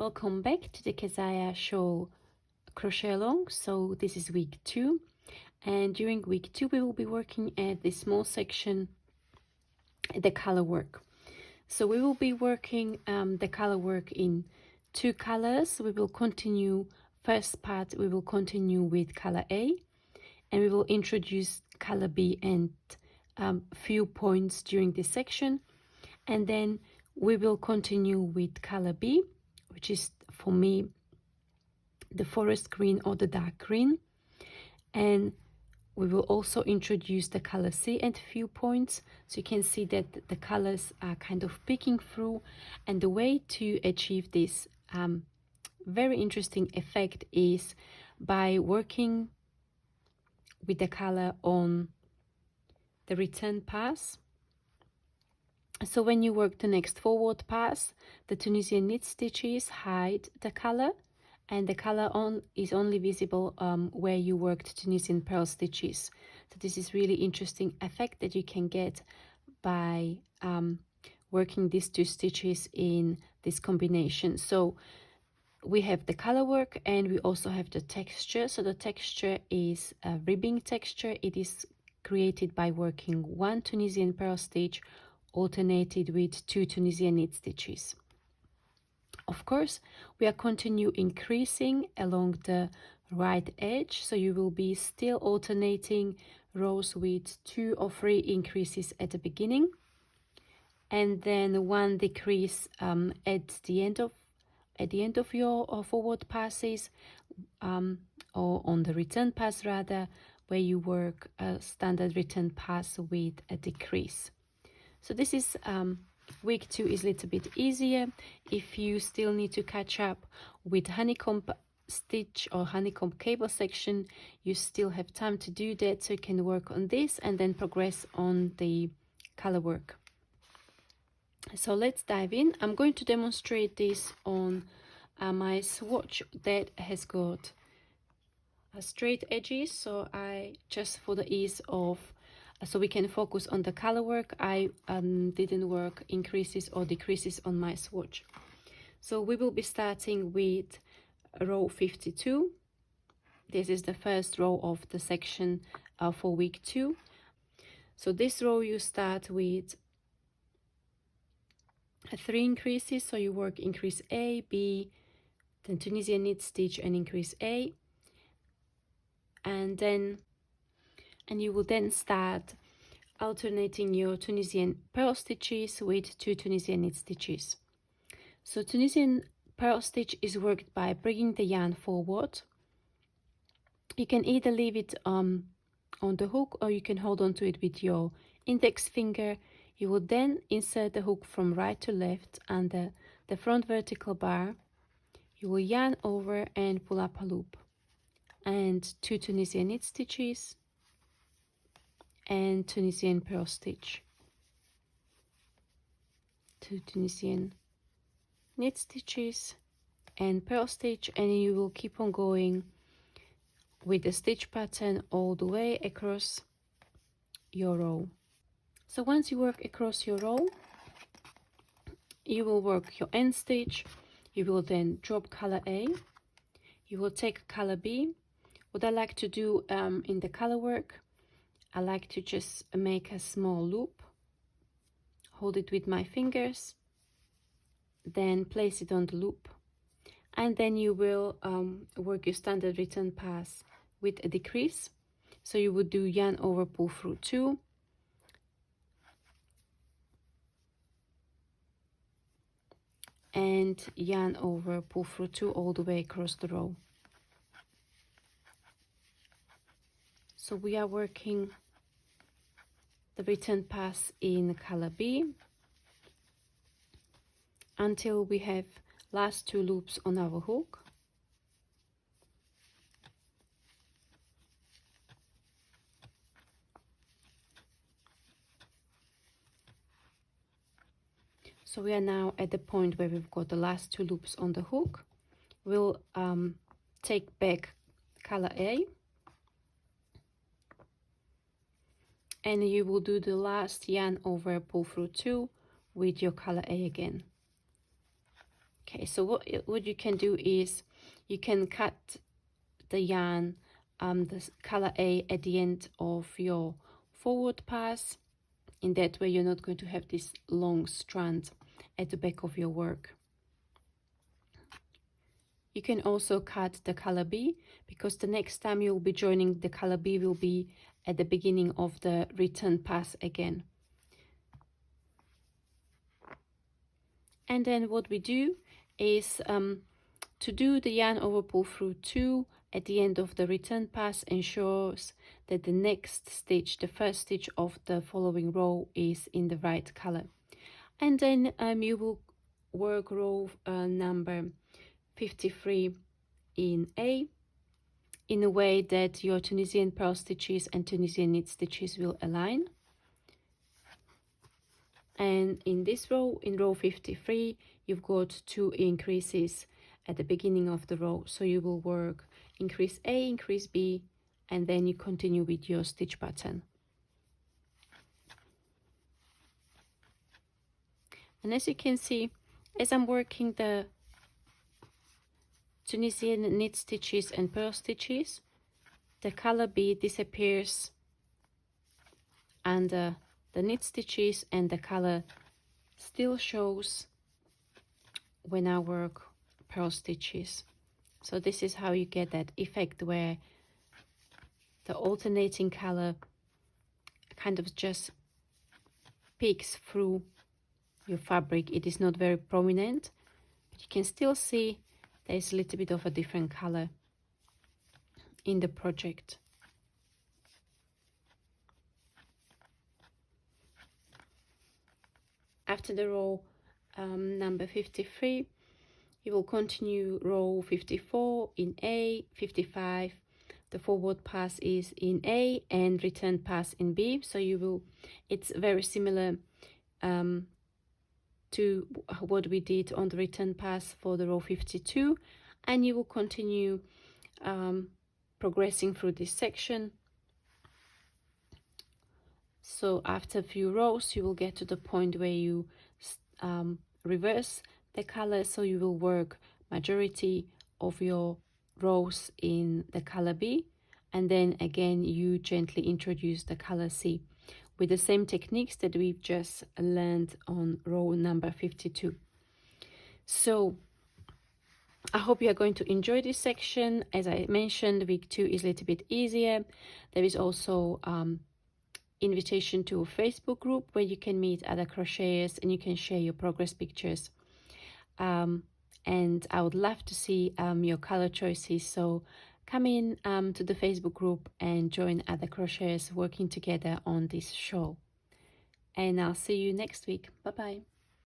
Welcome back to the Keziah Shawl Crochet Along. So this is week 2, and during week 2 we will be working at this small section, the color work. So we will be working the color work in 2 colors. We will continue, first part we will continue with color A, and we will introduce color B and few points during this section, and then we will continue with color B, which is for me the forest green or the dark green, and we will also introduce the color C and few points, so you can see that the colors are kind of peeking through. And the way to achieve this very interesting effect is by working with the color on the return pass. So when you work the next forward pass, the Tunisian knit stitches hide the color, and the color is only visible where you worked Tunisian purl stitches. So this is really interesting effect that you can get by working these 2 stitches in this combination. So we have the color work and we also have the texture. So the texture is a ribbing texture. It is created by working 1 Tunisian purl stitch alternated with 2 Tunisian knit stitches. Of course, we are continue increasing along the right edge, so you will be still alternating rows with 2 or 3 increases at the beginning, and then 1 decrease at the end of your forward passes, or on the return pass rather, where you work a standard return pass with a decrease. So this is week 2 is a little bit easier. If you still need to catch up with honeycomb stitch or honeycomb cable section, you still have time to do that, so you can work on this and then progress on the color work. So let's dive in. I'm going to demonstrate this on my swatch that has got straight edges, so I just, for the ease of so we can focus on the color work, I didn't work increases or decreases on my swatch. So we will be starting with row 52. This is the first row of the section for week 2. So this row you start with 3 increases, so you work increase A, B, then Tunisian knit stitch and increase A, and you will then start alternating your Tunisian purl stitches with 2 Tunisian knit stitches. So Tunisian purl stitch is worked by bringing the yarn forward. You can either leave it on the hook, or you can hold on to it with your index finger. You will then insert the hook from right to left under the front vertical bar. You will yarn over and pull up a loop, and 2 Tunisian knit stitches and Tunisian purl stitch, 2 Tunisian knit stitches and purl stitch, and you will keep on going with the stitch pattern all the way across your row. So once you work across your row, you will work your end stitch. You will then drop color A, you will take color B. What I like to do in the color work, I like to just make a small loop, hold it with my fingers, then place it on the loop, and then you will work your standard return pass with a decrease. So you would do yarn over, pull through 2, and yarn over, pull through 2 all the way across the row. So we are working the return pass in color B until we have last 2 loops on our hook. So we are now at the point where we've got the last 2 loops on the hook. We'll take back color A, and you will do the last yarn over, pull through 2 with your color A again. Okay, so what you can do is you can cut the yarn, the color A at the end of your forward pass. In that way you're not going to have this long strand at the back of your work. You can also cut the color B, because the next time you'll be joining the color B will be at the beginning of the return pass again. And then what we do is to do the yarn over pull through 2 at the end of the return pass ensures that the next stitch, the first stitch of the following row, is in the right color. And then you will work row number 53 in A in a way that your Tunisian purl stitches and Tunisian knit stitches will align. And in this row, in row 53, you've got 2 increases at the beginning of the row. So you will work increase A, increase B, and then you continue with your stitch pattern. And as you can see, as I'm working the Tunisian knit stitches and purl stitches, the color B disappears under the knit stitches and the color still shows when I work purl stitches. So this is how you get that effect where the alternating color kind of just peeks through your fabric. It is not very prominent, but you can still see there's a little bit of a different color in the project. After the row number 53, you will continue row 54 in A, 55. The forward pass is in A and return pass in B. So you will, it's very similar to what we did on the return pass for the row 52, and you will continue progressing through this section. So after a few rows you will get to the point where you reverse the color, so you will work majority of your rows in the color B, and then again you gently introduce the color C with the same techniques that we've just learned on row number 52. So I hope you are going to enjoy this section. As I mentioned, week 2 is a little bit easier. There is also invitation to a Facebook group where you can meet other crocheters and you can share your progress pictures. And I would love to see your color choices. So come in to the Facebook group and join other crocheters working together on this shawl. And I'll see you next week. Bye bye.